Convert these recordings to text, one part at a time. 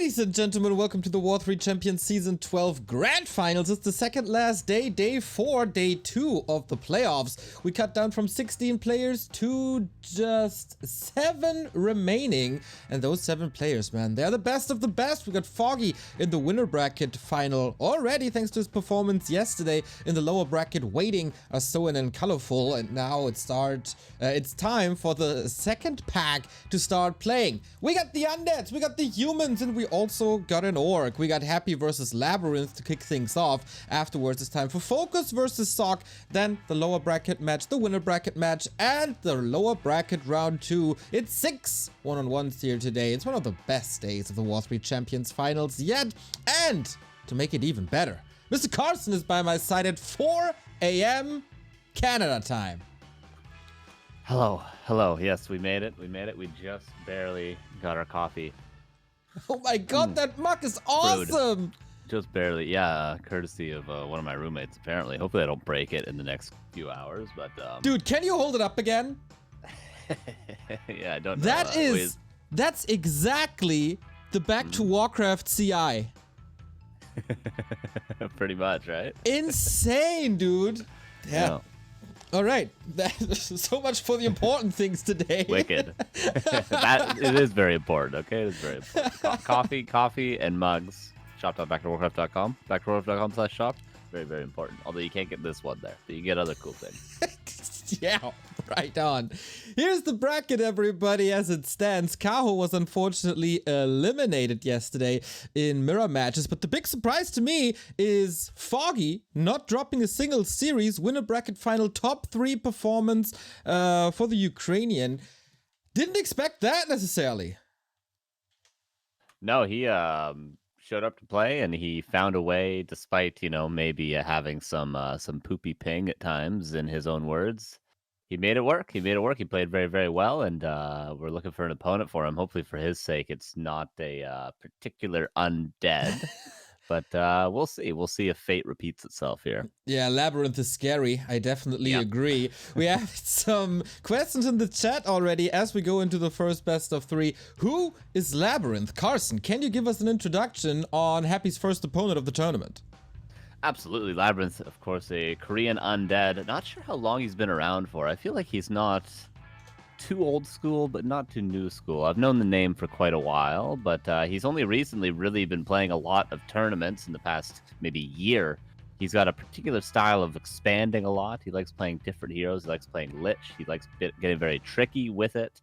Ladies and gentlemen, welcome to the W3Champions Season 12 Grand Finals. It's the second last day, day 4, day 2 of the playoffs. We cut down from 16 players to just 7 remaining. And those 7 players, man, they're the best of the best. We got Foggy in the winner bracket final already, thanks to his performance yesterday in the lower bracket. Waiting are Soen and Colorful. And now it's time for the second pack to start playing. We got the undeads, we got the humans, and we also got an orc. We got Happy versus LabyRinth to kick things off. Afterwards, it's time for Focus versus Sock. Then the lower bracket match, the winner bracket match, and the lower bracket round 2. It's 6 one-on-ones here today. It's one of the best days of the W3Champions finals yet. And to make it even better, Mr. Carson is by my side at 4 a.m. Canada time. Hello. Yes, we made it. We just barely got our coffee. Oh my god, that mug is awesome! Brewed. Just barely, yeah, courtesy of one of my roommates, apparently. Hopefully I don't break it in the next few hours, but... Dude, can you hold it up again? Yeah, I don't know. That's exactly the Back to Warcraft CI. Pretty much, right? Insane, dude! Yeah. All right, so much for the important things today. Wicked. It is very important, okay? It is very important. Coffee, and mugs. Shop.backtowarcraft.com. Backtowarcraft.com/shop. Very, very important. Although you can't get this one there, but you get other cool things. Yeah, right on. Here's the bracket, everybody, as it stands. Kaho was unfortunately eliminated yesterday in mirror matches, but the big surprise to me is Foggy not dropping a single series, winner bracket final, top 3 performance for the Ukrainian. Didn't expect that necessarily. No, he showed up to play, and he found a way, despite, maybe having some poopy ping at times, in his own words. He made it work. He played very, very well, and we're looking for an opponent for him. Hopefully, for his sake, it's not a particular undead. But we'll see. We'll see if fate repeats itself here. Yeah, LabyRinth is scary. I definitely agree. We have some questions in the chat already as we go into the first best of 3. Who is LabyRinth? Carson, can you give us an introduction on Happy's first opponent of the tournament? Absolutely. LabyRinth, of course, a Korean undead. Not sure how long he's been around for. I feel like he's not too old school, but not too new school. I've known the name for quite a while, but he's only recently really been playing a lot of tournaments in the past maybe year. He's got a particular style of expanding a lot. He likes playing different heroes. He likes playing Lich. He likes getting very tricky with it.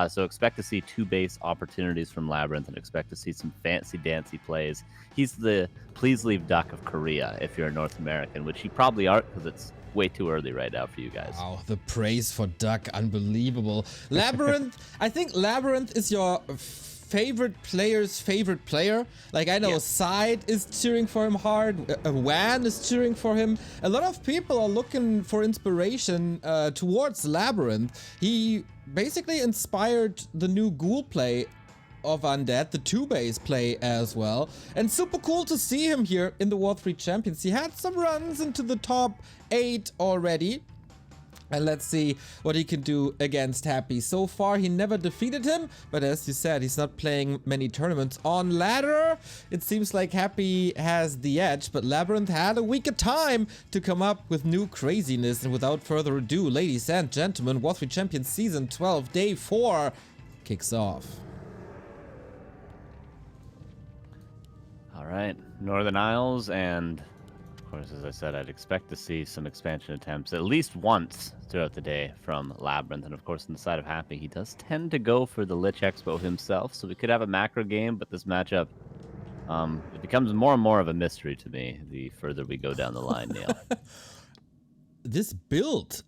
So expect to see 2 base opportunities from LabyRinth, and expect to see some fancy dancy plays. He's the please leave duck of Korea if you're a North American, which you probably aren't, because it's way too early right now for you guys. Wow, the praise for Duck, unbelievable. LabyRinth, I think LabyRinth is your favorite player's favorite player. Like, I know Side is cheering for him hard, Wan is cheering for him. A lot of people are looking for inspiration towards LabyRinth. He basically inspired the new ghoul play of Undead, the 2-base play as well. And super cool to see him here in the W3Champions. He had some runs into the top 8 already. And let's see what he can do against Happy. So far, he never defeated him, but as you said, he's not playing many tournaments. On ladder, it seems like Happy has the edge, but LabyRinth had a week of time to come up with new craziness. And without further ado, ladies and gentlemen, W3Champions Season 12, Day 4 kicks off. All right, Northern Isles, and of course, as I said, I'd expect to see some expansion attempts at least once throughout the day from LabyRinth. And of course, on the side of Happy, he does tend to go for the Lich Expo himself, so we could have a macro game, but this matchup, it becomes more and more of a mystery to me the further we go down the line, Neil. This build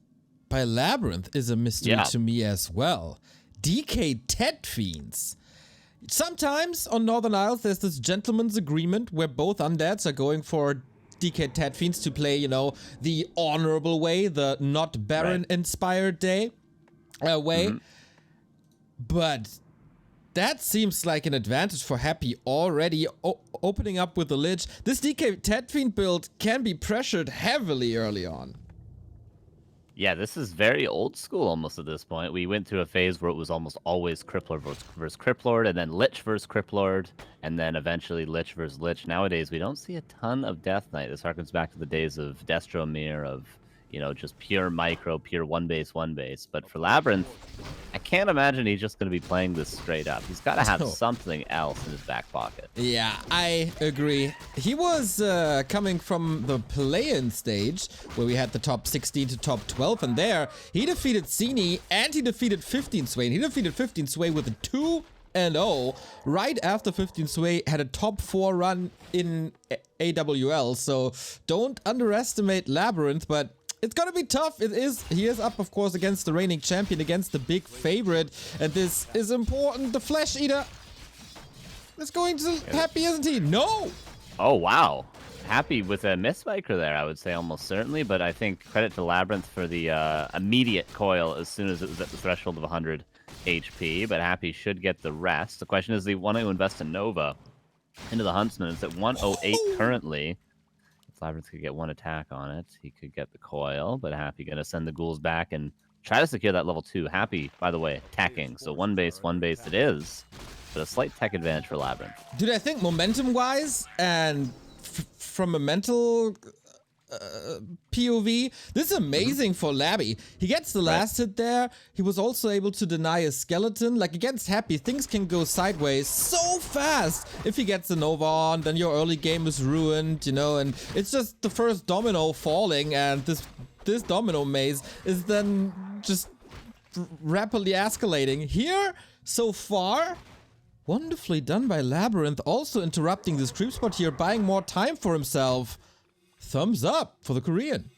by LabyRinth is a mystery to me as well. DK Tet Fiends. Sometimes on Northern Isles, there's this gentleman's agreement where both undeads are going for DK Tet Fiends to play, the honorable way, the not Baron-inspired way. But that seems like an advantage for Happy already, opening up with the Lich. This DK Tet Fiend build can be pressured heavily early on. Yeah, this is very old school almost at this point. We went through a phase where it was almost always Crippler versus Cripplord, and then Lich versus Cripplord, and then eventually Lich versus Lich. Nowadays, we don't see a ton of Death Knight. This harkens back to the days of Destromir, of, you know, just pure micro, pure one base. But for LabyRinth, I can't imagine he's just going to be playing this straight up. He's got to have something else in his back pocket. Yeah, I agree. He was coming from the play-in stage, where we had the top 16 to top 12, and there, he defeated Cini, and he defeated 15 Sway, and he defeated 15 Sway with a 2-0. Right after 15 Sway had a top 4 run in AWL, so don't underestimate LabyRinth, but it's gonna be tough. It is. He is up, of course, against the reigning champion, against the big favorite, and this is important. The Flesh Eater is going to Happy, isn't he? No! Oh, wow. Happy with a misspiker there, I would say, almost certainly, but I think credit to LabyRinth for the immediate coil as soon as it was at the threshold of 100 HP, but Happy should get the rest. The question is, do you want to invest in Nova into the Huntsman? It's at 108 currently. LabyRinth could get one attack on it. He could get the coil, but Happy gonna send the ghouls back and try to secure that level 2. Happy, by the way, attacking. So one base it is, but a slight tech advantage for LabyRinth. Dude, I think momentum-wise and from a mental POV, this is amazing for Labby. He gets the last hit there. He was also able to deny a skeleton. Like, against Happy, things can go sideways so fast. If he gets the Nova on, then your early game is ruined, you know, and it's just the first domino falling, and this domino maze is then just rapidly escalating. Here, so far, wonderfully done by LabyRinth, also interrupting this creep spot here, buying more time for himself. Thumbs up for the Korean.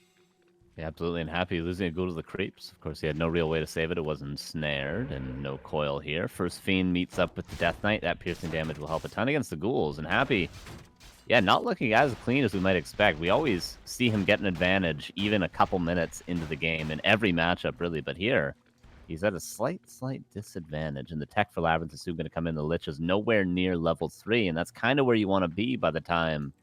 Yeah, absolutely, and Happy losing a ghoul to the creeps. Of course, he had no real way to save it. It wasn't snared, and no coil here. First Fiend meets up with the Death Knight. That piercing damage will help a ton against the ghouls. And Happy, yeah, not looking as clean as we might expect. We always see him get an advantage even a couple minutes into the game in every matchup, really. But here, he's at a slight disadvantage. And the tech for LabyRinth is soon going to come in. The Lich is nowhere near level 3, and that's kind of where you want to be by the time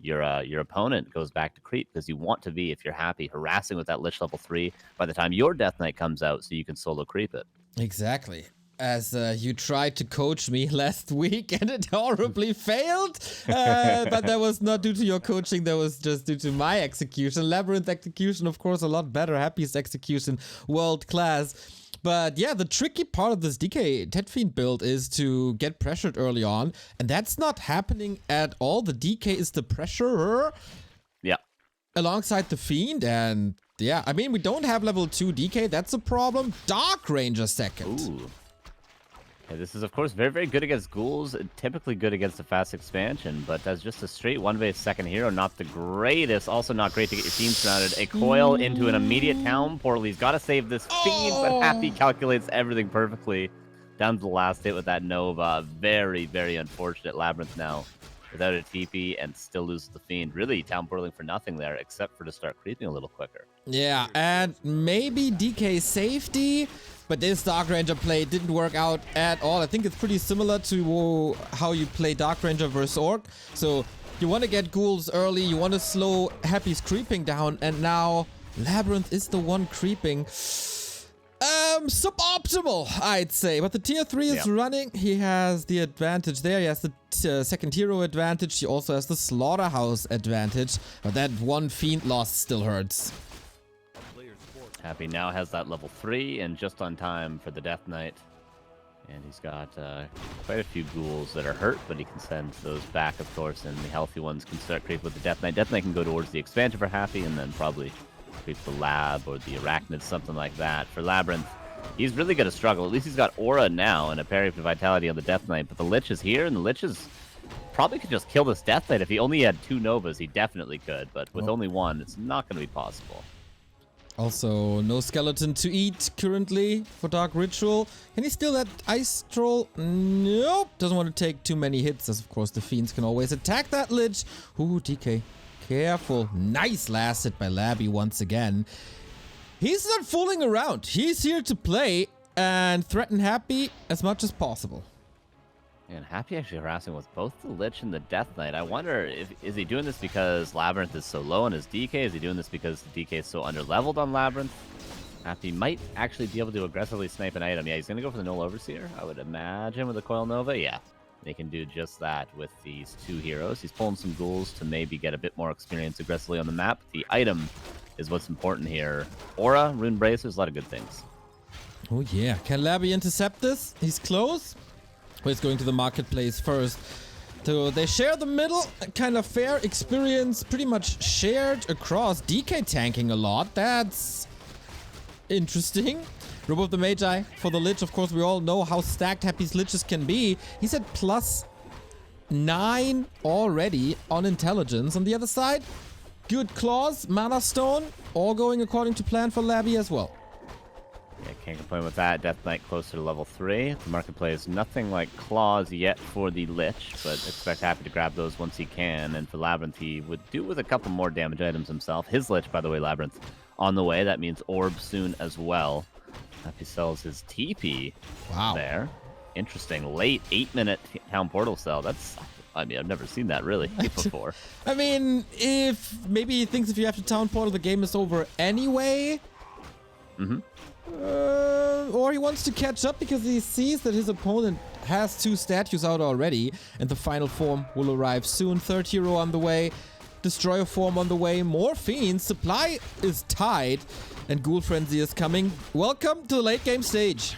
your opponent goes back to creep, because you want to be, if you're Happy, harassing with that Lich level 3 by the time your Death Knight comes out, so you can solo creep it. Exactly. As you tried to coach me last week and it horribly failed, but that was not due to your coaching, that was just due to my execution. LabyRinth execution, of course, a lot better. Happy's execution, world class. But yeah, the tricky part of this DK Tetfiend build is to get pressured early on, and that's not happening at all. The DK is the pressurer. Yeah. Alongside the Fiend, and yeah, I mean, we don't have level 2 DK, that's a problem. Dark Ranger second. Ooh. Yeah, this is, of course, very good against ghouls, typically good against a fast expansion, but as just a straight one-base second hero, not the greatest. Also not great to get your team surrounded. A coil into an immediate town portal. He's got to save this Fiend, but Happy calculates everything perfectly. Down to the last hit with that Nova. Very unfortunate. LabyRinth now without a TP and still loses the Fiend. Really town portaling for nothing there, except for to start creeping a little quicker. Yeah, and maybe DK safety, but this Dark Ranger play didn't work out at all. I think it's pretty similar to how you play Dark Ranger versus Orc. So you want to get ghouls early, you want to slow Happy's creeping down, and now LabyRinth is the one creeping. Suboptimal, I'd say. But the tier 3 is running. He has the advantage there. He has the second hero advantage. He also has the slaughterhouse advantage. But that one Fiend loss still hurts. Happy now has that level 3 and just on time for the Death Knight. And he's got quite a few ghouls that are hurt, but he can send those back, of course, and the healthy ones can start creeping with the Death Knight. Death Knight can go towards the expansion for Happy and then probably creep the Lab or the Arachnid, something like that. For LabyRinth, he's really going to struggle. At least he's got Aura now and a parry for Vitality on the Death Knight, but the Lich is here, and the Lich is probably could just kill this Death Knight. If he only had 2 Novas, he definitely could, but with only 1, it's not going to be possible. Also, no skeleton to eat currently for Dark Ritual. Can he steal that Ice Troll? Nope. Doesn't want to take too many hits, as of course the Fiends can always attack that Lich. Ooh, DK. Careful. Nice last hit by Labby once again. He's not fooling around. He's here to play and threaten Happy as much as possible. And Happy actually harassing with both the Lich and the Death Knight. I wonder is he doing this because LabyRinth is so low on his DK? Is he doing this because the DK is so underleveled on LabyRinth? Happy might actually be able to aggressively snipe an item. Yeah, he's going to go for the Null Overseer, I would imagine, with the Coil Nova. Yeah, they can do just that with these two heroes. He's pulling some ghouls to maybe get a bit more experience aggressively on the map. The item is what's important here. Aura, Rune Bracers, a lot of good things. Oh yeah, can Labby intercept this? He's close. Well, he's going to the marketplace first. So they share the middle, kind of fair experience, pretty much shared across. DK tanking a lot, that's interesting. Robe of the Magi for the Lich. Of course, we all know how stacked Happy's Liches can be. He's at +9 already on intelligence. On the other side, good claws, Mana Stone, all going according to plan for Labby as well. Yeah, can't complain with that. Death Knight closer to level 3. The marketplace, nothing like claws yet for the Lich, but expect Happy to grab those once he can. And for LabyRinth, he would do with a couple more damage items himself. His Lich, by the way, LabyRinth, on the way. That means Orb soon as well. Happy sells his TP there. Interesting. Late 8-minute town portal sell. That's, I mean, I've never seen that really before. I mean, if maybe he thinks if you have to town portal, the game is over anyway. Or he wants to catch up because he sees that his opponent has 2 statues out already, and the final form will arrive soon. Third hero on the way, Destroyer form on the way, more fiends, supply is tight, and Ghoul Frenzy is coming. Welcome to the late game stage.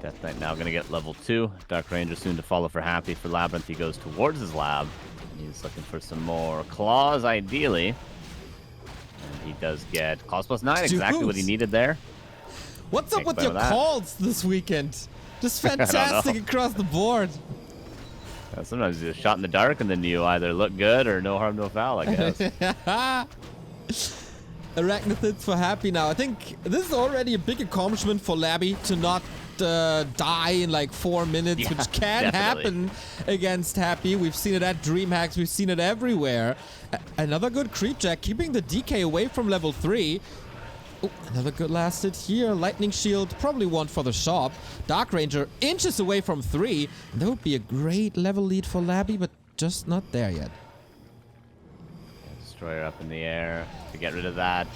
Death Knight now going to get level 2. Dark Ranger soon to follow for Happy. For LabyRinth, he goes towards his lab. He's looking for some more claws, ideally. And he does get claws +9, exactly what he needed there. What's up with your calls this weekend? Just fantastic across the board. Sometimes you just shot in the dark and then you either look good or no harm, no foul, I guess. Arachnothids for Happy now. I think this is already a big accomplishment for Labby to not die in like 4 minutes, which can happen against Happy. We've seen it at DreamHacks. We've seen it everywhere. Another good creep jack, keeping the DK away from level 3. Oh, another good last hit here. Lightning Shield, probably one for the shop. Dark Ranger inches away from 3. And that would be a great level lead for Labby, but just not there yet. Destroyer up in the air to get rid of that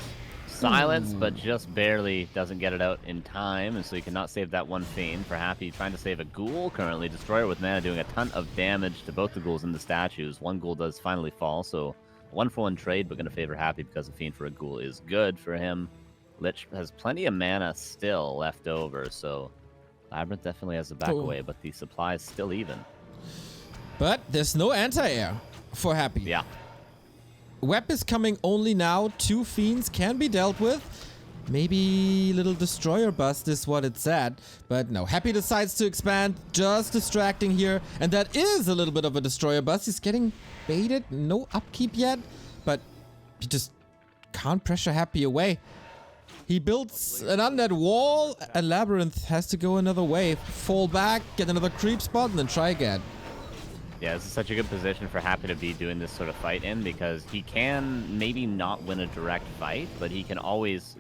silence, but just barely doesn't get it out in time, and so he cannot save that one fiend. For Happy, trying to save a ghoul currently. Destroyer with mana doing a ton of damage to both the ghouls and the statues. One ghoul does finally fall, so 1-for-1 trade, but going to favor Happy because a fiend for a ghoul is good for him. Lich has plenty of mana still left over, so LabyRinth definitely has the back away, but the supply is still even. But there's no anti-air for Happy. Yeah. Web is coming only now. 2 fiends can be dealt with. Maybe little Destroyer bust is what it's at. But no, Happy decides to expand. Just distracting here. And that is a little bit of a Destroyer bust. He's getting baited. No upkeep yet. But he just can't pressure Happy away. He builds an undead wall. And LabyRinth has to go another way. Fall back, get another creep spot, and then try again. Yeah, this is such a good position for Happy to be doing this sort of fight in, because he can maybe not win a direct fight, but he can always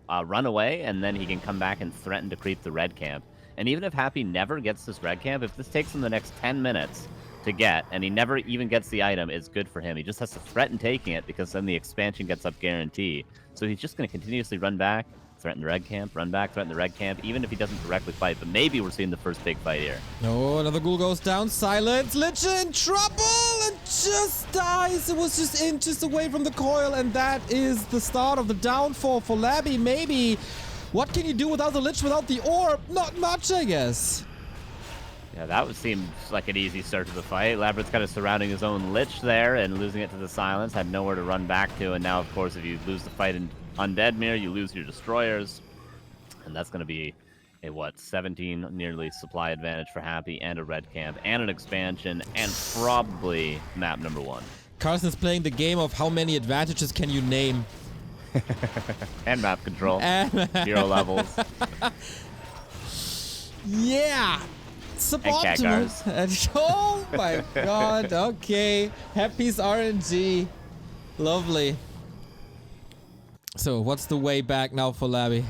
run away, and then he can come back and threaten to creep the red camp. And even if Happy never gets this red camp, if this takes him the next 10 minutes to get, and he never even gets the item, it's good for him. He just has to threaten taking it, because then the expansion gets up guarantee. So he's just going to continuously run back, threaten the red camp, run back, threaten the red camp, even if he doesn't directly fight. But maybe we're seeing the first big fight here. Oh, another ghoul goes down. Silence. Lich in trouble and just dies. It was just inches away from the coil, and that is the start of the downfall for Labby. Maybe. What can you do without the Lich, without the orb? Not much, I guess. Yeah, that would seem like an easy start to the fight. LabyRinth's kind of surrounding his own Lich there and losing it to the silence. Had nowhere to run back to, and now, of course, if you lose the fight in Undead Mirror, you lose your Destroyers. And that's going to be a, 17 nearly supply advantage for Happy, and a red camp, and an expansion, and probably map number 1. Carson's playing the game of how many advantages can you name. And map control. 0 levels. Yeah. Suboptimal. Oh my god. Okay. Happy's RNG. Lovely. So what's the way back now for Labby?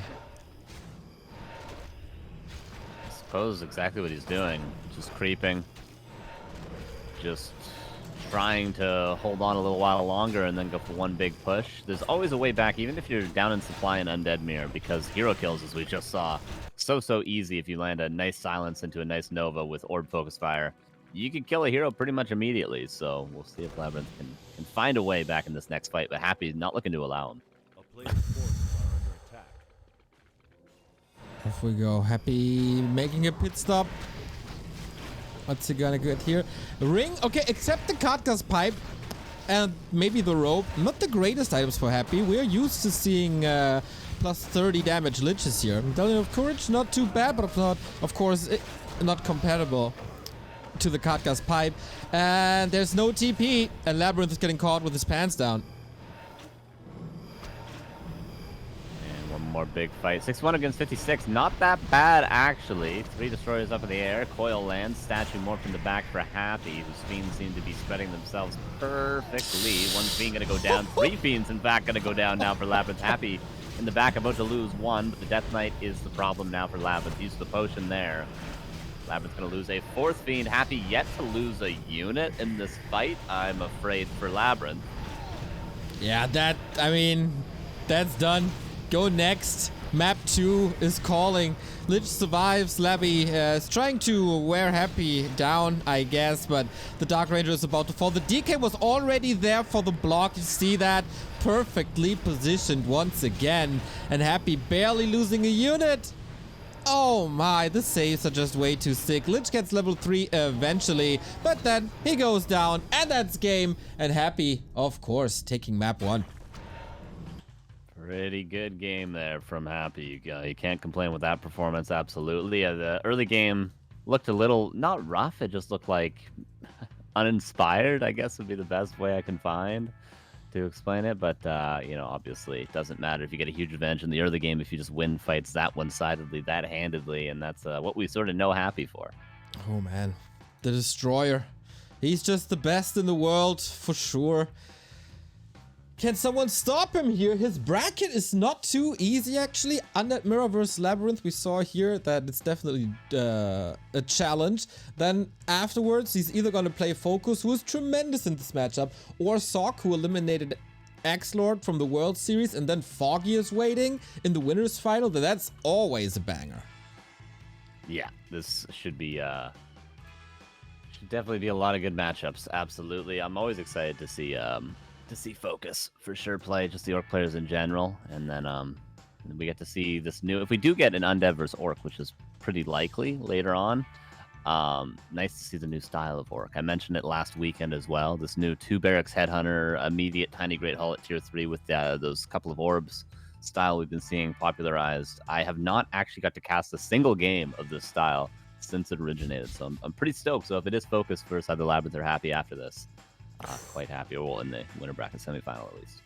suppose exactly what he's doing. Just creeping. Just trying to hold on a little while longer and then go for one big push. There's always a way back, even if you're down in supply and Undead Mirror, because hero kills, as we just saw, so easy if you land a nice silence into a nice Nova with Orb Focus Fire. You can kill a hero pretty much immediately, so we'll see if LabyRinth can find a way back in this next fight, but Happy not looking to allow him. Off we go. Happy making a pit stop. What's he gonna get here? Ring. Okay, except the Katka's pipe and maybe the rope. Not the greatest items for Happy. We're used to seeing plus 30 damage liches here. Medallion of Courage, not too bad, but not, of course, not compatible to the Katka's pipe. And there's no TP, and LabyRinth is getting caught with his pants down. More big fight. 6-1 against 56. Not that bad, actually. 3 destroyers up in the air. Coil lands. Statue morphed in the back for Happy, whose fiends seem to be spreading themselves perfectly. One fiend going to go down. 3 fiends, in fact, going to go down now for LabyRinth. Happy in the back, about to lose 1, but the Death Knight is the problem now for LabyRinth. Use the potion there. LabyRinth's going to lose a 4th fiend. Happy yet to lose a unit in this fight, I'm afraid, for LabyRinth. Yeah, that's done. Go next. Map 2 is calling. Lich survives. Labby is trying to wear Happy down, I guess, but the Dark Ranger is about to fall. The DK was already there for the block. You see that? Perfectly positioned once again. And Happy barely losing a unit. Oh my, the saves are just way too sick. Lich gets level 3 eventually, but then he goes down, and that's game. And Happy, of course, taking map 1. Pretty good game there from Happy. You can't complain with that performance, absolutely. The early game looked a little, not rough, it just looked like uninspired, I guess would be the best way I can find to explain it. But, obviously it doesn't matter if you get a huge advantage in the early game if you just win fights that one-sidedly, that handedly, and that's what we sort of know Happy for. Oh, man. The Destroyer. He's just the best in the world, for sure. Can someone stop him here? His bracket is not too easy, actually. Undead Mirror versus LabyRinth, we saw here that it's definitely a challenge. Then afterwards, he's either going to play Focus, who is tremendous in this matchup, or Sock, who eliminated X-Lord from the World Series, and then Foggy is waiting in the winner's final. That's always a banger. Yeah, this should be... should definitely be a lot of good matchups, absolutely. I'm always excited to see Focus for sure play, just the Orc players in general, and then we get to see this new, if we do get an Undead versus Orc, which is pretty likely later on, nice to see the new style of Orc. I mentioned it last weekend as well, this new 2 Barracks Headhunter, immediate Tiny Great Hull at tier 3 with those couple of orbs style we've been seeing popularized. I have not actually got to cast a single game of this style since it originated, so I'm pretty stoked. So if it is Focus versus either LabyRinth or Happy after this, quite happy, or in the winner bracket semifinal at least.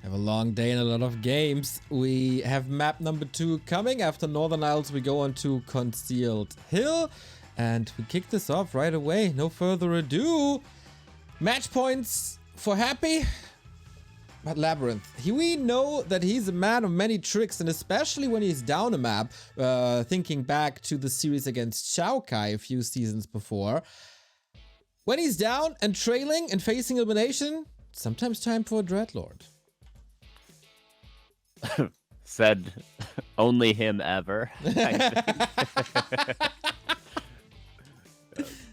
Have a long day and a lot of games. We have map number 2 coming. After Northern Isles, we go on to Concealed Hill, and we kick this off right away. No further ado. Match points for Happy, but LabyRinth. We know that he's a man of many tricks, and especially when he's down a map, thinking back to the series against Xiaokai a few seasons before. When he's down and trailing and facing elimination, sometimes time for a Dreadlord. Said only him ever.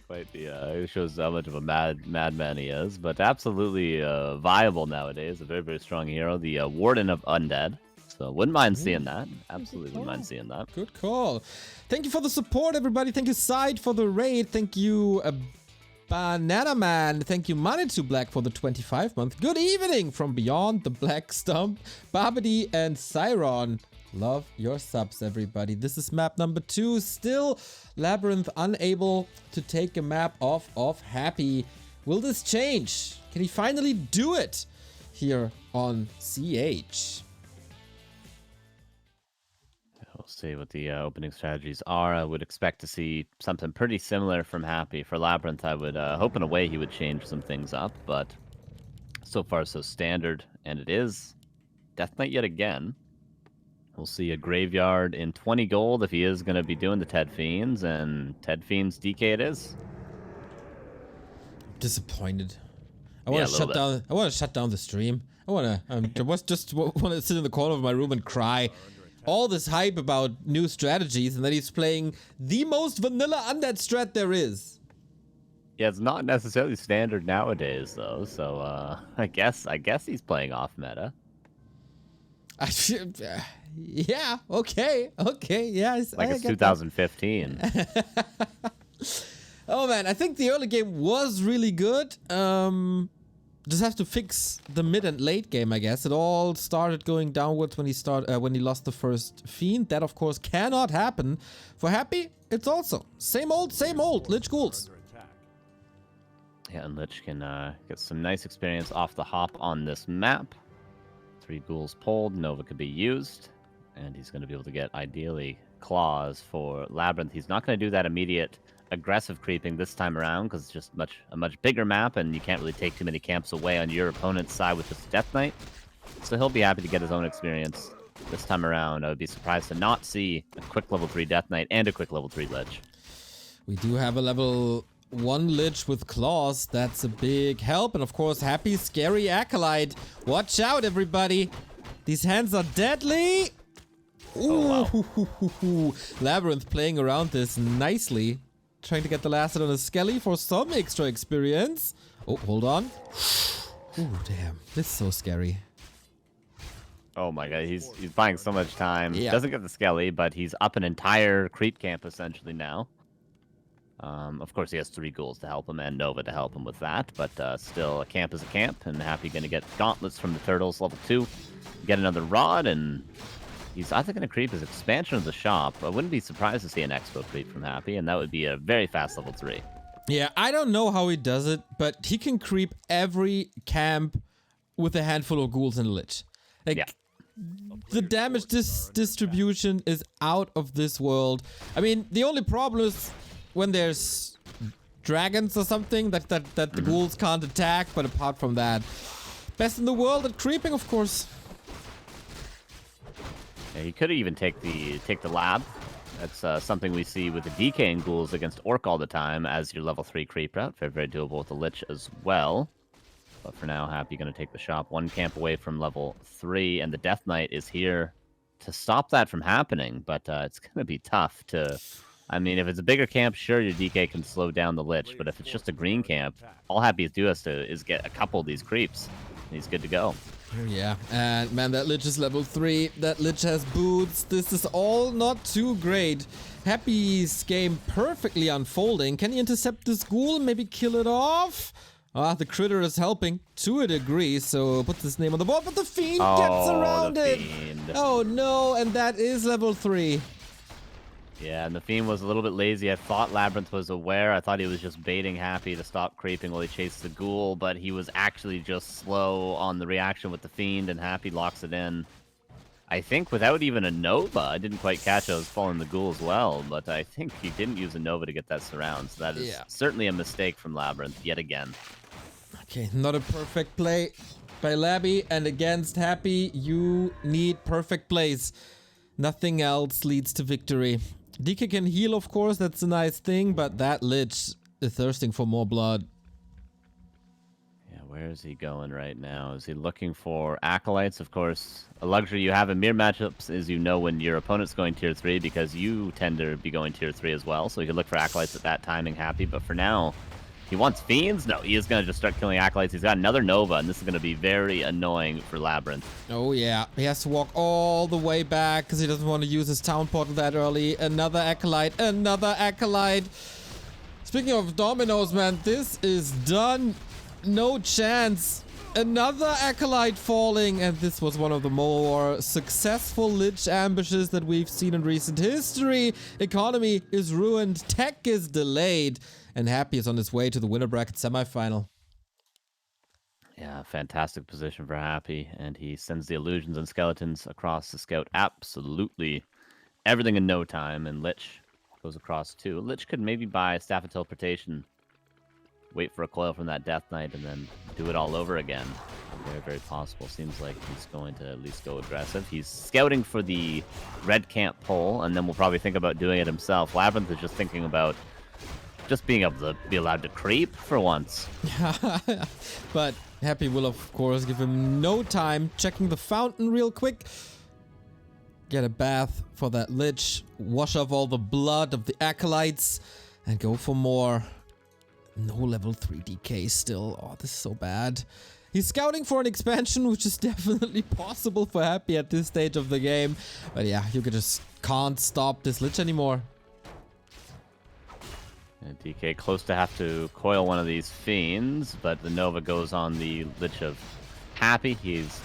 Quite the, it shows how much of a madman he is, but absolutely viable nowadays. A very, very strong hero. The Warden of Undead. So wouldn't mind seeing that. Absolutely wouldn't mind seeing that. Good call. Thank you for the support, everybody. Thank you, Side, for the raid. Thank you, Banana Man, thank you, Manitou Black, for the 25-month. Good evening from beyond the Black Stump. Babidi and Cyron, love your subs, everybody. This is map number 2. Still, LabyRinth unable to take a map off of Happy. Will this change? Can he finally do it here on CH? We'll see what the opening strategies are. I would expect to see something pretty similar from Happy. For LabyRinth, I would hope in a way he would change some things up, but so far so standard, and it is Death Knight yet again. We'll see a Graveyard in 20 gold if he is going to be doing the Ted Fiends, and Ted Fiends DK it is. Disappointed. I want to shut down. I want to shut down the stream. I want to. Just want to sit in the corner of my room and cry. All this hype about new strategies, and then he's playing the most vanilla undead strat there is. Yeah, it's not necessarily standard nowadays, though. So I guess he's playing off meta. Yeah. Okay. Yeah. It's 2015. Oh man, I think the early game was really good. Just have to fix the mid and late game, I guess. It all started going downwards when he lost the first Fiend. That of course cannot happen. For Happy, it's also same old Lich Ghouls. Yeah, and Lich can get some nice experience off the hop on this map. 3 ghouls pulled, Nova could be used, and he's going to be able to get ideally claws for Labyrinth. He's not going to do that immediate aggressive creeping this time around because it's just a much bigger map, and you can't really take too many camps away on your opponent's side with this Death Knight. So he'll be happy to get his own experience this time around. I would be surprised to not see a quick level 3 Death Knight and a quick level 3 Lich. We do have a level 1 Lich with claws. That's a big help. And of course, Happy Scary Acolyte. Watch out, everybody. These hands are deadly. Ooh. Oh, wow. Labyrinth playing around this nicely. Trying to get the last hit on a Skelly for some extra experience. Oh, hold on. Ooh, damn. This is so scary. Oh my god, he's buying so much time. Yeah. Doesn't get the Skelly, but he's up an entire creep camp essentially now. Of course, he has 3 ghouls to help him and Nova to help him with that, but still, a camp is a camp, and Happy going to get gauntlets from the turtles, level 2, get another rod, and he's either going to creep his expansion of the shop. I wouldn't be surprised to see an expo creep from Happy, and that would be a very fast level 3. Yeah, I don't know how he does it, but he can creep every camp with a handful of ghouls and a Lich. Like, yeah. The damage distribution is out of this world. I mean, the only problem is when there's dragons or something that the ghouls can't attack, but apart from that, best in the world at creeping, of course. Yeah, he could even take the lab. That's something we see with the DKing ghouls against Orc all the time as your level 3 creep route. Very, very doable with the Lich as well. But for now, Happy going to take the shop 1 camp away from level 3, and the Death Knight is here to stop that from happening. But it's going to be tough to... I mean, if it's a bigger camp, sure, your DK can slow down the Lich, but if it's just a green camp, all Happy is get a couple of these creeps, and he's good to go. Oh, yeah, and man, that Lich is level 3, that Lich has boots, this is all not too great. Happy's game perfectly unfolding. Can he intercept this ghoul, maybe kill it off? Ah, the critter is helping to a degree, so put this name on the board, but the Fiend gets around it! Oh no, and that is level 3. Yeah, and the Fiend was a little bit lazy. I thought Labyrinth was aware. I thought he was just baiting Happy to stop creeping while he chased the ghoul, but he was actually just slow on the reaction with the Fiend, and Happy locks it in. I think without even a Nova. I didn't quite catch I was following the ghoul as well, but I think he didn't use a Nova to get that surround, so that is certainly a mistake from Labyrinth yet again. Okay, not a perfect play by Labby, and against Happy, you need perfect plays. Nothing else leads to victory. DK can heal, of course, that's a nice thing, but that Lich is thirsting for more blood. Yeah, where is he going right now? Is he looking for Acolytes? Of course, a luxury you have in mirror matchups is you know when your opponent's going tier 3 because you tend to be going tier 3 as well, so you can look for Acolytes at that timing, Happy, but for now, he wants Fiends? No, he is going to just start killing Acolytes. He's got another Nova, and this is going to be very annoying for Labyrinth. Oh, yeah. He has to walk all the way back because he doesn't want to use his town portal that early. Another Acolyte. Another Acolyte. Speaking of dominoes, man, this is done. No chance. Another Acolyte falling, and this was one of the more successful Lich ambushes that we've seen in recent history. Economy is ruined. Tech is delayed. And Happy is on his way to the winner bracket semifinal. Yeah, fantastic position for Happy, and he sends the illusions and skeletons across the scout absolutely everything in no time, and Lich goes across too. Lich could maybe buy Staff of Teleportation, wait for a coil from that Death Knight, and then do it all over again. Very, very possible. Seems like he's going to at least go aggressive. He's scouting for the red camp pull, and then we'll probably think about doing it himself. LabyRinth is just thinking about just being able to be allowed to creep for once. But Happy will, of course, give him no time. Checking the fountain real quick. Get a bath for that Lich. Wash off all the blood of the Acolytes. And go for more. No level 3 DK still. Oh, this is so bad. He's scouting for an expansion, which is definitely possible for Happy at this stage of the game. But yeah, you just can't stop this Lich anymore. And DK close to have to coil one of these Fiends, but the Nova goes on the Lich of Happy.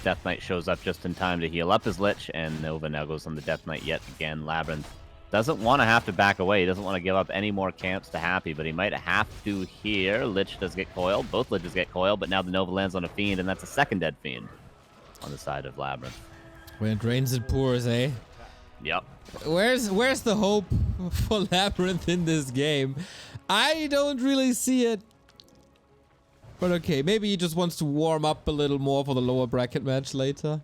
Death Knight shows up just in time to heal up his Lich, and Nova now goes on the Death Knight yet again. LabyRinth doesn't want to have to back away. He doesn't want to give up any more camps to Happy, but he might have to here. Lich does get coiled. Both Liches get coiled, but now the Nova lands on a Fiend, and that's a second dead Fiend on the side of LabyRinth. When it rains, it pours, eh? Yep. Where's the hope for LabyRinth in this game? I don't really see it. But okay, maybe he just wants to warm up a little more for the lower bracket match later.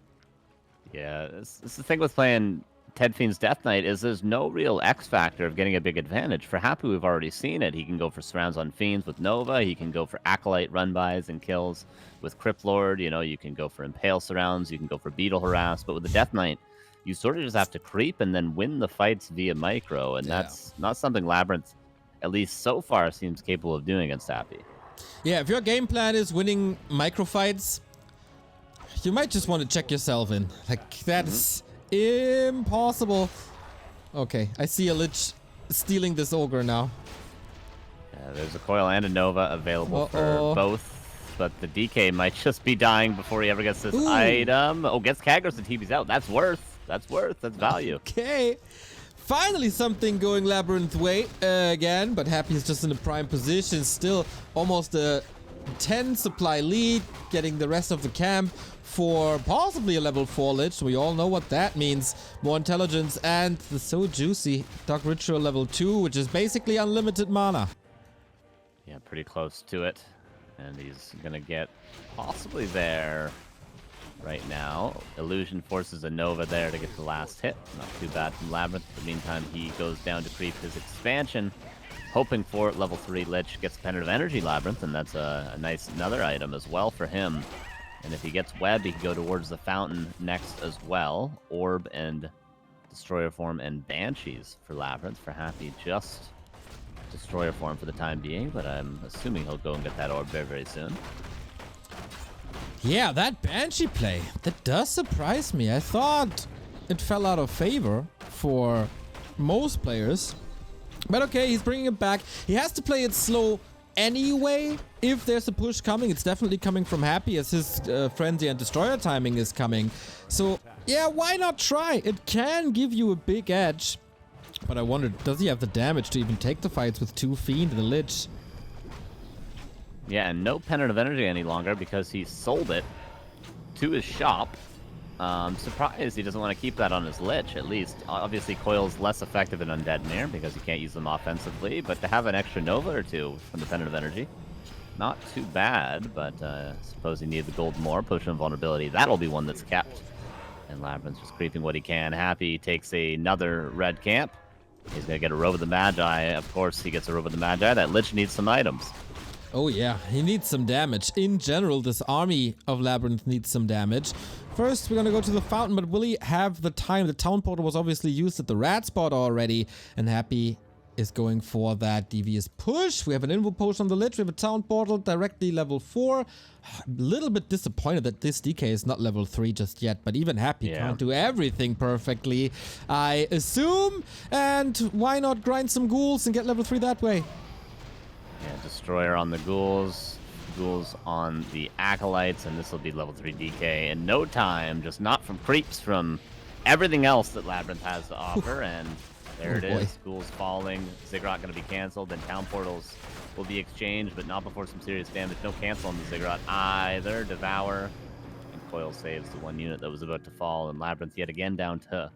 Yeah, it's the thing with playing Ted Fiend's Death Knight is there's no real X factor of getting a big advantage. For Happy, we've already seen it. He can go for surrounds on Fiends with Nova. He can go for Acolyte run-bys and kills with Crypt Lord. You know, you can go for Impale surrounds. You can go for Beetle Harass. But with the Death Knight, you sort of just have to creep and then win the fights via micro. And that's not something LabyRinth, at least so far, seems capable of doing against Happy. Yeah, if your game plan is winning micro fights, you might just want to check yourself in. Like, that's impossible. Okay, I see a Lich stealing this Ogre now. Yeah, there's a Coil and a Nova available for both. But the DK might just be dying before he ever gets this item. Oh, gets Kagros and TV's out. That's worth. That's value. Okay. Finally something going LabyRinth way again, but Happy is just in a prime position. Still almost a 10 supply lead, getting the rest of the camp for possibly a level 4 Lich. We all know what that means. More intelligence and the so juicy Dark Ritual level 2, which is basically unlimited mana. Yeah, pretty close to it. And he's going to get possibly there right now. Illusion forces a Nova there to get the last hit. Not too bad from LabyRinth. In the meantime, he goes down to creep his expansion, hoping for level 3 Lich. Gets Pendant of Energy LabyRinth, and that's a nice another item as well for him. And if he gets Web, he can go towards the Fountain next as well. Orb and Destroyer form and Banshees for LabyRinth. For Happy, just Destroyer form for the time being, but I'm assuming he'll go and get that Orb very, very soon. Yeah, that Banshee play, that does surprise me. I thought it fell out of favor for most players. But okay, he's bringing it back. He has to play it slow anyway. If there's a push coming, it's definitely coming from Happy as his Frenzy and Destroyer timing is coming. So yeah, why not try? It can give you a big edge. But I wonder, does he have the damage to even take the fights with 2 Fiend and a Lich? Yeah, and no Pendant of Energy any longer because he sold it to his shop. Surprised he doesn't want to keep that on his Lich, at least. Obviously, Coil's less effective than Undead Mirror because he can't use them offensively, but to have an extra Nova or 2 from the Pendant of Energy, not too bad, but I suppose he needed the gold more. Potion of Vulnerability, that'll be one that's kept. And LabyRinth's just creeping what he can. Happy takes another red camp. He's going to get a Robe of the Magi. Of course, he gets a Robe of the Magi. That Lich needs some items. Oh yeah, he needs some damage. In general, this army of LabyRinth needs some damage. First, we're gonna go to the fountain, but will he have the time? The town portal was obviously used at the rat spot already, and Happy is going for that devious push. We have an Invo Potion on the Lich. We have a town portal directly level 4. A little bit disappointed that this DK is not level 3 just yet, but even Happy can't do everything perfectly, I assume. And why not grind some ghouls and get level 3 that way? Yeah, Destroyer on the ghouls on the Acolytes, and this will be level 3 DK in no time, just not from creeps, from everything else that LabyRinth has to offer, and there it is. Ghouls falling, Ziggurat going to be canceled, then Town Portals will be exchanged, but not before some serious damage. No cancel on the Ziggurat either. Devour, and Coil saves the 1 unit that was about to fall, and LabyRinth yet again down to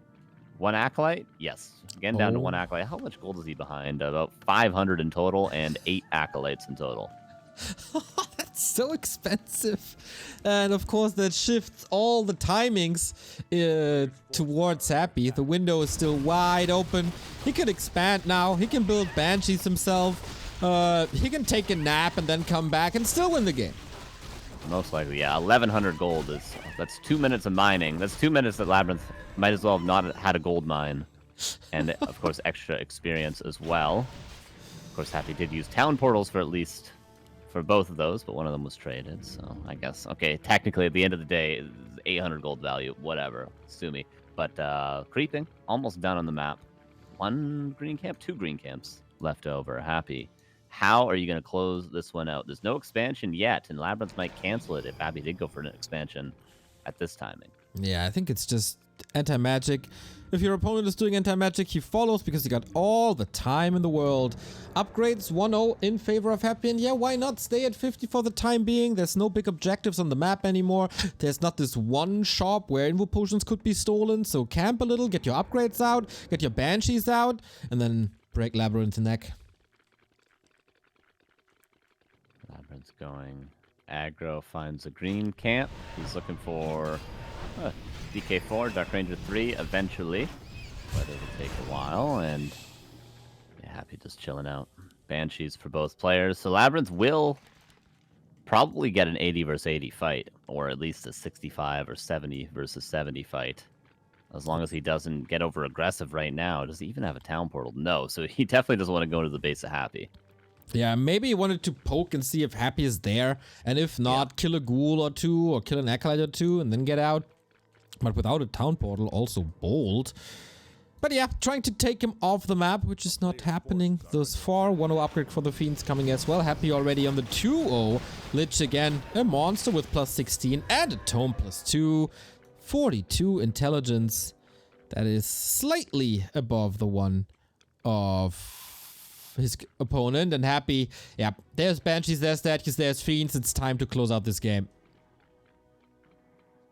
1 Acolyte? Yes. Again, down to 1 Acolyte. How much gold is he behind? About 500 in total and 8 Acolytes in total. so expensive. And of course that shifts all the timings towards Happy. The window is still wide open. He can expand now. He can build Banshees himself. He can take a nap and then come back and still win the game. Most likely, yeah. 1,100 gold that's 2 minutes of mining. That's 2 minutes that Labyrinth might as well have not had a gold mine. And of course, extra experience as well. Of course, Happy did use town portals for both of those, but one of them was traded. So I guess, okay, technically at the end of the day, 800 gold value, whatever, sue me. But creeping, almost done on the map. 1 green camp, 2 green camps left over. Happy. How are you going to close this one out? There's no expansion yet, and Labyrinth might cancel it if Happy did go for an expansion at this timing. Yeah, I think it's just anti-magic. If your opponent is doing anti-magic, he follows because he got all the time in the world. Upgrades 1-0 in favor of Happy, and yeah, why not stay at 50 for the time being? There's no big objectives on the map anymore. There's not this one shop where invo potions could be stolen, so camp a little, get your upgrades out, get your banshees out, and then break Labyrinth's neck. Labyrinth's going aggro, finds a green camp. He's looking for DK4, Dark Ranger 3 eventually, but it'll take a while, and yeah, Happy just chilling out. Banshees for both players. So Labyrinth will probably get an 80 versus 80 fight, or at least a 65 or 70 versus 70 fight. As long as he doesn't get over aggressive right now. Does he even have a town portal? No, so he definitely doesn't want to go to the base of Happy. Yeah, maybe he wanted to poke and see if Happy is there, and if not, kill a ghoul or two, or kill an acolyte or two, and then get out. But without a town portal, also bold. But yeah, trying to take him off the map, which is not happening thus far. 1-0 upgrade for the Fiends coming as well. Happy already on the 2-0. Lich again, a monster with plus 16 and a tome plus 2. 42 intelligence. That is slightly above the one of his opponent. And Happy, yeah, there's Banshees, there's Statues, there's Fiends. It's time to close out this game.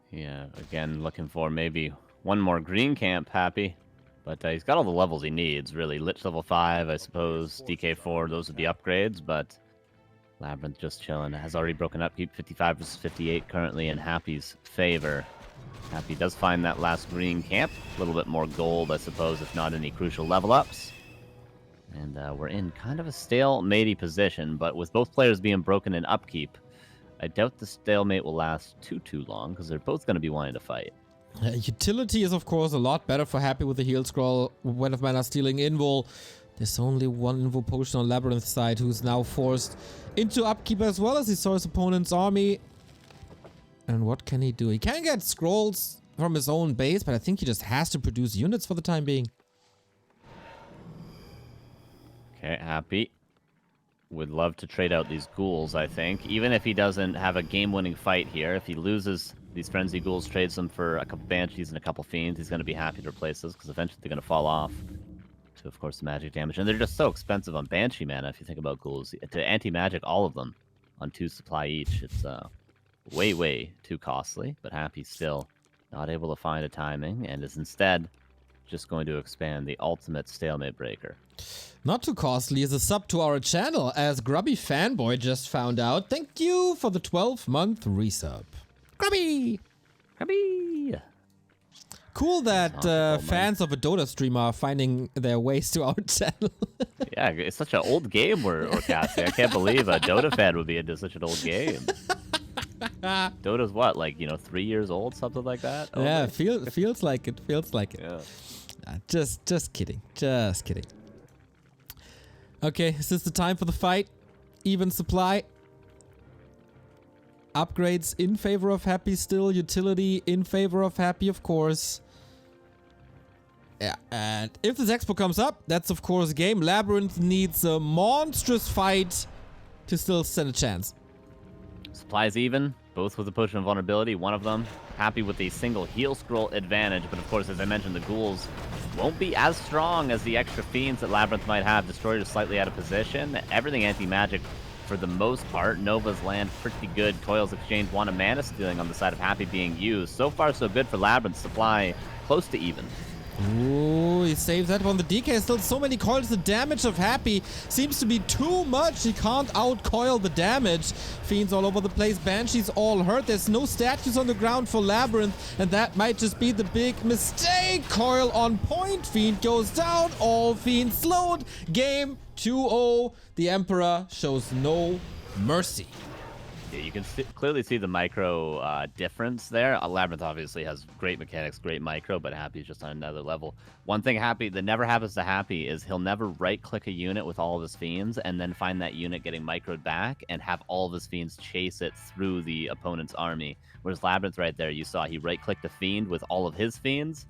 Yeah, again, looking for maybe one more green camp, Happy. But he's got all the levels he needs, really. Lich level 5, I suppose. DK4, those would be upgrades, but Labyrinth just chilling. Has already broken up. Keep 55 versus 58 currently in Happy's favor. Happy does find that last green camp. A little bit more gold, I suppose, if not any crucial level ups. And we're in kind of a stalemate position, but with both players being broken in upkeep, I doubt the stalemate will last too long, because they're both going to be wanting to fight. Utility is, of course, a lot better for Happy with the heal scroll. When of mana stealing invul. There's only one invul potion on Labyrinth's side, who's now forced into upkeep as well as he saw his opponent's army. And what can he do? He can get scrolls from his own base, but I think he just has to produce units for the time being. Okay, Happy would love to trade out these ghouls, I think. Even if he doesn't have a game-winning fight here, if he loses these Frenzy Ghouls, trades them for a couple Banshees and a couple Fiends, he's going to be happy to replace those, because eventually they're going to fall off to, of course, the magic damage. And they're just so expensive on Banshee mana, if you think about ghouls. To anti-magic all of them on 2 supply each, it's way too costly, but Happy's still not able to find a timing, and is instead just going to expand the ultimate stalemate breaker. Not too costly is a sub to our channel, as Grubby Fanboy just found out. Thank you for the 12-month resub. Grubby! Grubby! Cool that fans of a Dota stream are finding their ways to our channel. Yeah, it's such an old game we're casting. I can't believe a Dota fan would be into such an old game. Dota's what, like, 3 years old, something like that? Oh, yeah, feels like it. Feels like it. Yeah. Just kidding. Just kidding. Okay, is this the time for the fight? Even supply. Upgrades in favor of Happy still. Utility in favor of Happy, of course. Yeah, and if this expo comes up, that's of course game. Labyrinth needs a monstrous fight to still stand a chance. Supplies even, both with a potion of vulnerability. One of them Happy with a single heal scroll advantage, but of course, as I mentioned, the ghouls won't be as strong as the extra Fiends that Labyrinth might have. Destroyer is slightly out of position. Everything anti-magic for the most part. Nova's land pretty good. Coils exchange, one of mana stealing on the side of Happy being used. So far, so good for Labyrinth. Supply close to even. Ooh, he saves that one. The DK is still so many coils. The damage of Happy seems to be too much. He can't out-coil the damage. Fiends all over the place. Banshees all hurt. There's no statues on the ground for Labyrinth, and that might just be the big mistake. Coil on point. Fiend goes down. All Fiends slowed. Game 2-0. The Emperor shows no mercy. Yeah, you can clearly see the micro difference there. Labyrinth obviously has great mechanics, great micro, but Happy is just on another level. One thing Happy that never happens to Happy is he'll never right-click a unit with all of his Fiends and then find that unit getting microed back and have all of his Fiends chase it through the opponent's army. Whereas Labyrinth right there, you saw he right-clicked a Fiend with all of his Fiends,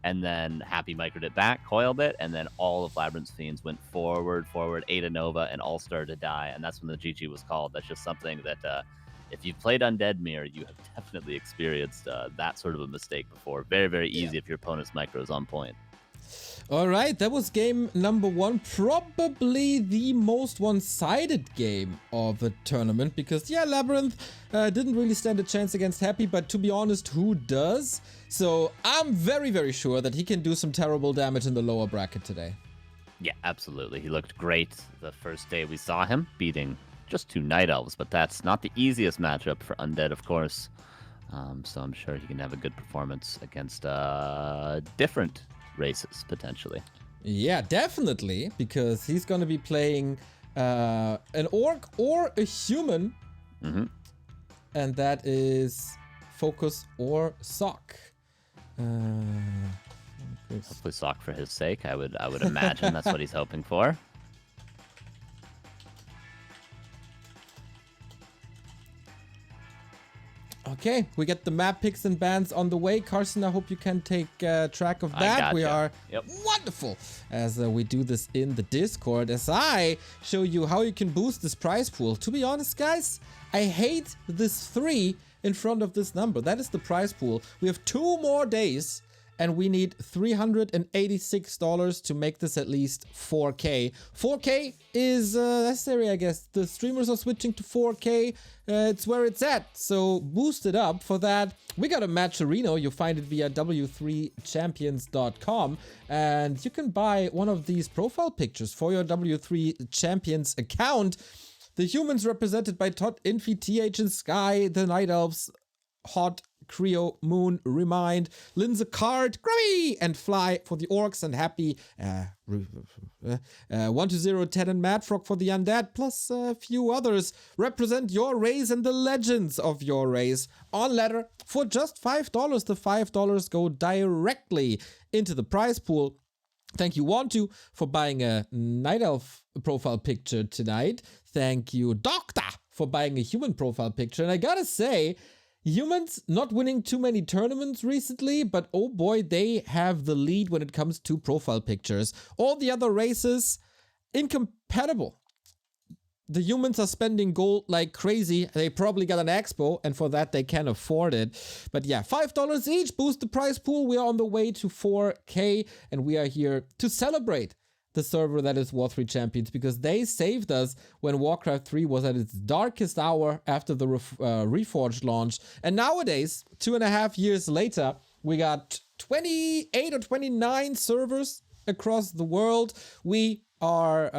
and then Happy microed it back, coiled it, and then all of Labyrinth's Fiends went forward, ate a Nova, and all started to die, and that's when the GG was called. That's just something that, if you've played Undead Mirror, you have definitely experienced that sort of a mistake before. Very, very easy if your opponent's micro is on point. All right, that was game number 1. Probably the most one-sided game of the tournament because, yeah, Labyrinth didn't really stand a chance against Happy, but to be honest, who does? So I'm very, very sure that he can do some terrible damage in the lower bracket today. Yeah, absolutely. He looked great the first day we saw him, beating just 2 Night Elves, but that's not the easiest matchup for Undead, of course. So I'm sure he can have a good performance against different races, potentially. Yeah, definitely, because he's going to be playing an Orc or a Human, and that is Focus or Sock. Hopefully Sock for his sake. I would imagine that's what he's hoping for. Okay, we get the map picks and bans on the way. Carson, I hope you can take track of that. Gotcha. We are Yep. wonderful as we do this in the Discord, as I show you how you can boost this prize pool. To be honest, guys, I hate this 3 in front of this number. That is the prize pool. We have 2 more days, and we need $386 to make this at least 4K. 4K is necessary, I guess. The streamers are switching to 4K. It's where it's at. So boost it up. For that, we got a Matcherino. You'll find it via W3Champions.com. And you can buy one of these profile pictures for your W3 Champions account. The humans represented by Todd, Infi, TH, and Sky. The Night Elves, Hot, Creo, Moon, Remind, Linza, Card, Grammy, and Fly for the Orcs, and Happy, 120, 10, and Madfrog for the Undead, plus a few others. Represent your race and the legends of your race on ladder for just $5. The $5 go directly into the prize pool. Thank you, Want2, for buying a Night Elf profile picture tonight. Thank you, Doctor, for buying a human profile picture. And I gotta say, humans not winning too many tournaments recently, but oh boy, they have the lead when it comes to profile pictures. All the other races, incompatible. The humans are spending gold like crazy. They probably got an expo, and for that they can afford it. But yeah, $5 each, boost the prize pool. We are on the way to 4K, and we are here to celebrate the server that is W3Champions, because they saved us when Warcraft 3 was at its darkest hour after the Reforged launch. And nowadays, 2.5 years later, we got 28 or 29 servers across the world. We are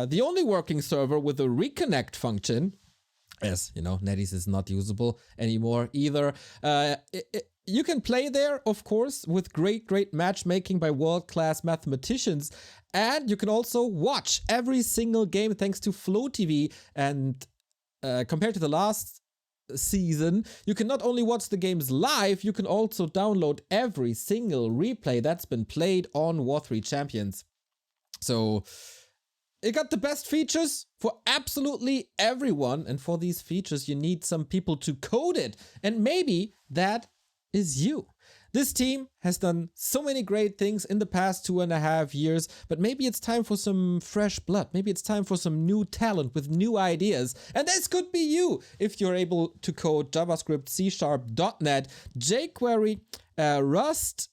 the only working server with a reconnect function. As you know, NetEase is not usable anymore either. You can play there, of course, with great matchmaking by world-class mathematicians. And you can also watch every single game thanks to Flow TV. And compared to the last season, you can not only watch the games live, you can also download every single replay that's been played on W3Champions. So it got the best features for absolutely everyone. And for these features, you need some people to code it. And maybe that is you. This team has done so many great things in the past 2.5 years, but maybe it's time for some fresh blood. Maybe it's time for some new talent with new ideas. And this could be you if you're able to code JavaScript, C#, .NET, jQuery, Rust,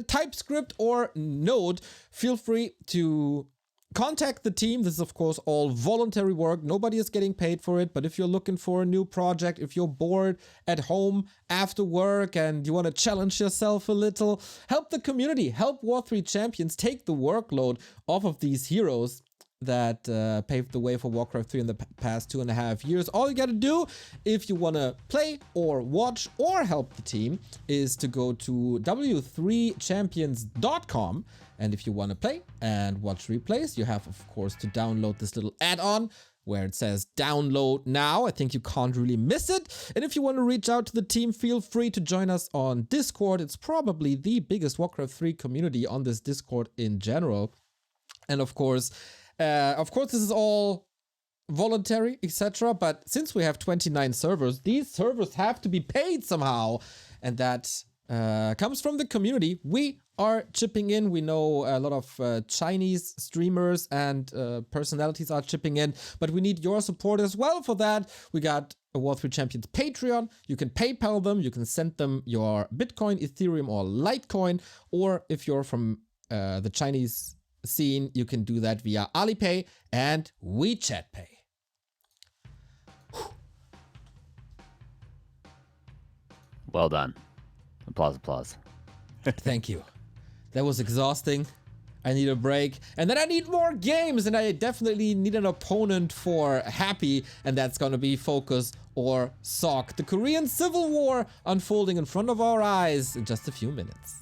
TypeScript, or Node. Feel free to contact the team. This is, of course, all voluntary work. Nobody is getting paid for it. But if you're looking for a new project, if you're bored at home after work and you want to challenge yourself a little, help the community, help War3Champions take the workload off of these heroes that paved the way for Warcraft 3 in the past 2.5 years. All you gotta do if you want to play or watch or help the team is to go to W3Champions.com. And if you want to play and watch replays, you have, of course, to download this little add-on where it says download now. I think you can't really miss it. And if you want to reach out to the team, feel free to join us on Discord. It's probably the biggest Warcraft 3 community on this Discord in general. And of course, this is all voluntary, etc. But since we have 29 servers, these servers have to be paid somehow. And that comes from the community. We are chipping in. We know a lot of Chinese streamers and personalities are chipping in. But we need your support as well for that. We got a War3Champions Patreon. You can PayPal them. You can send them your Bitcoin, Ethereum, or Litecoin. Or if you're from the Chinese scene, you can do that via Alipay and WeChat Pay. Well done. Applause, applause. Thank you. That was exhausting. I need a break. And then I need more games. And I definitely need an opponent for Happy. And that's going to be Focus or Sock. The Korean Civil War unfolding in front of our eyes in just a few minutes.